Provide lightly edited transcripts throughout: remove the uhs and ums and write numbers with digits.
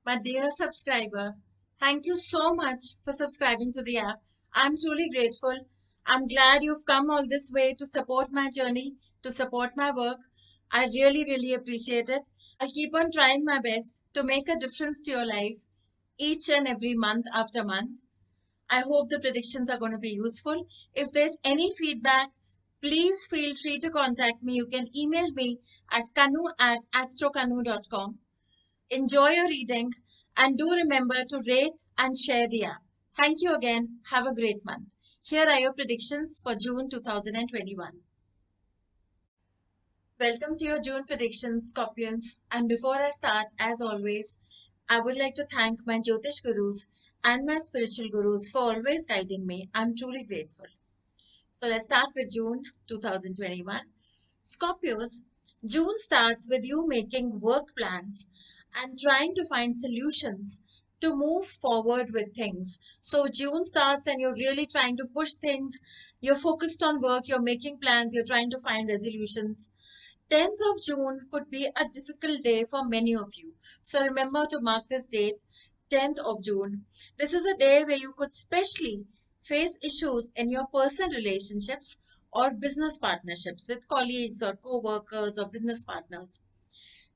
My dear subscriber, thank you so much for subscribing to the app. I'm truly grateful. I'm glad you've come all this way to support my journey, to support my work. I really, really appreciate it. I'll keep on trying my best to make a difference to your life each and every month after month. I hope the predictions are going to be useful. If there's any feedback, please feel free to contact me. You can email me at kanu@astrokanu.com. Enjoy your reading and do remember to rate and share the app. Thank you again. Have a great month. Here are your predictions for June 2021. Welcome to your June predictions, Scorpions. And before I start, as always, I would like to thank my Jyotish gurus and my spiritual gurus for always guiding me. I'm truly grateful. So let's start with June 2021. Scorpios, June starts with you making work plans and trying to find solutions to move forward with things. So June starts and you're really trying to push things. You're focused on work, you're making plans, you're trying to find resolutions. 10th of June could be a difficult day for many of you. So remember to mark this date, 10th of June. This is a day where you could especially face issues in your personal relationships or business partnerships with colleagues or co-workers or business partners.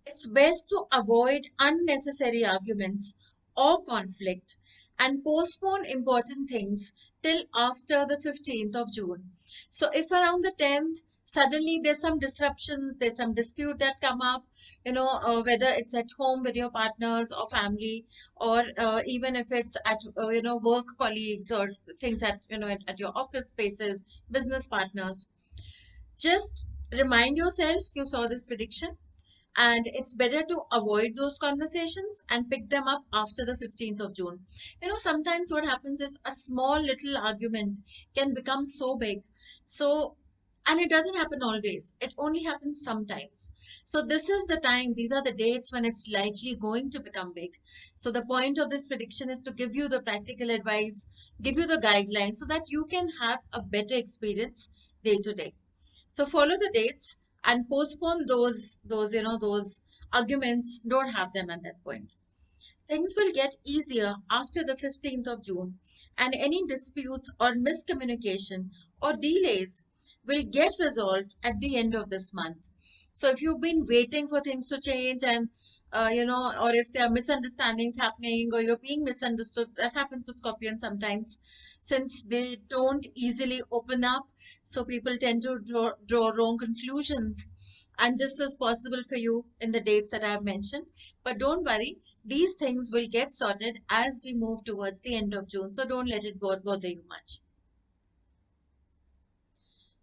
It's best to avoid unnecessary arguments or conflict and postpone important things till after the 15th of June. So if around the 10th, suddenly there's some disruptions, there's some dispute that come up, whether it's at home with your partners or family, or even if it's at, work colleagues or things at your office spaces, business partners, just remind yourself you saw this prediction and it's better to avoid those conversations and pick them up after the 15th of June. Sometimes what happens is a small little argument can become so big. So, and it doesn't happen always, it only happens sometimes. So, this is the time, these are the dates when it's likely going to become big. So, the point of this prediction is to give you the practical advice, give you the guidelines so that you can have a better experience day to day. So follow the dates and postpone those arguments. Don't have them at that point. Things will get easier after the 15th of June, and any disputes or miscommunication or delays will get resolved at the end of this month. So if you've been waiting for things to change and or if there are misunderstandings happening or you're being misunderstood, that happens to Scorpion sometimes, since they don't easily open up. So people tend to draw wrong conclusions. And this is possible for you in the dates that I have mentioned. But don't worry, these things will get sorted as we move towards the end of June. So don't let it bother you much.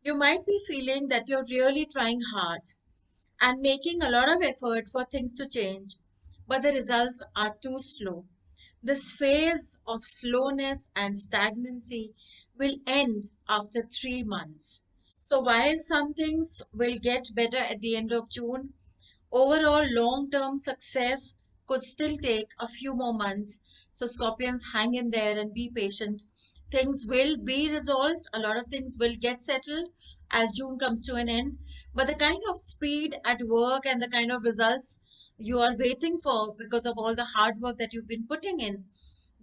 You might be feeling that you're really trying hard and making a lot of effort for things to change, but the results are too slow. This phase of slowness and stagnancy will end after 3 months. So while some things will get better at the end of June, overall long-term success could still take a few more months. So Scorpions, hang in there and be patient. Things will be resolved. A lot of things will get settled as June comes to an end. But the kind of speed at work and the kind of results you are waiting for because of all the hard work that you've been putting in,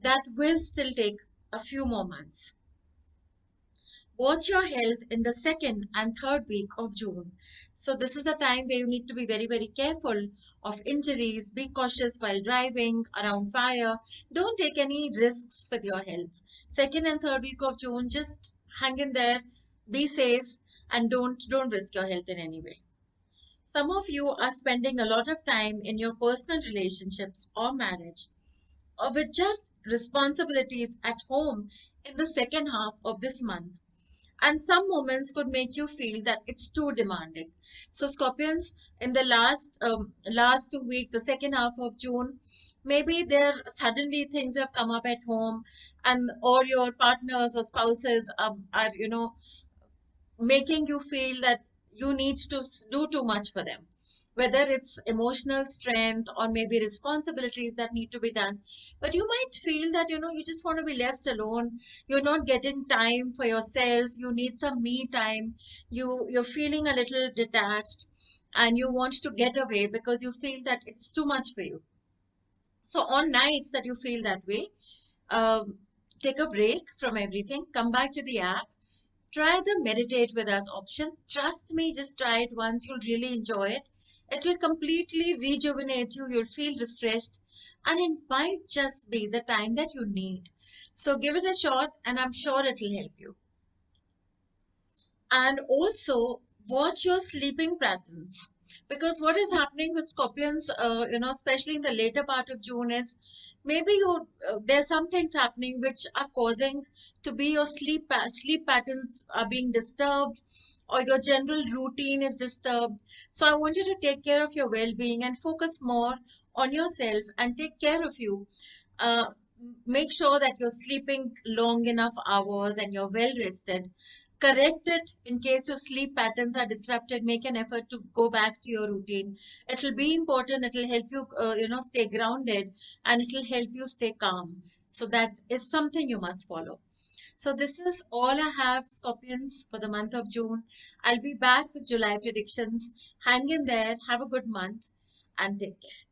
that will still take a few more months. Watch your health in the second and third week of June. So this is the time where you need to be very, very careful of injuries. Be cautious while driving, around fire. Don't take any risks with your health. Second and third week of June, just hang in there, be safe, and don't risk your health in any way. Some of you are spending a lot of time in your personal relationships or marriage, or with just responsibilities at home in the second half of this month, and some moments could make you feel that it's too demanding. So Scorpions, in the last 2 weeks, the second half of June, maybe there suddenly things have come up at home, and or your partners or spouses are making you feel that you need to do too much for them, whether it's emotional strength or maybe responsibilities that need to be done. But you might feel that you just want to be left alone. You're not getting time for yourself. You need some me time. You're feeling a little detached and you want to get away because you feel that it's too much for you. So on nights that you feel that way, um, take a break from everything, come back to the app, try the meditate with us option. Trust me, just try it once. You'll really enjoy it. It will completely rejuvenate you. You'll feel refreshed, and it might just be the time that you need. So give it a shot, and I'm sure it'll help you. And also watch your sleeping patterns, because what is happening with scorpions, especially in the later part of June, is maybe there's some things happening which are causing to be your sleep patterns are being disturbed, or your general routine is disturbed. So I want you to take care of your well-being and focus more on yourself and take care of you. uh, Make sure that you're sleeping long enough hours and you're well rested. Correct it in case your sleep patterns are disrupted. Make an effort to go back to your routine. It will be important. It will help you, stay grounded, and it will help you stay calm. So that is something you must follow. So this is all I have, Scorpions, for the month of June. I'll be back with July predictions. Hang in there. Have a good month and take care.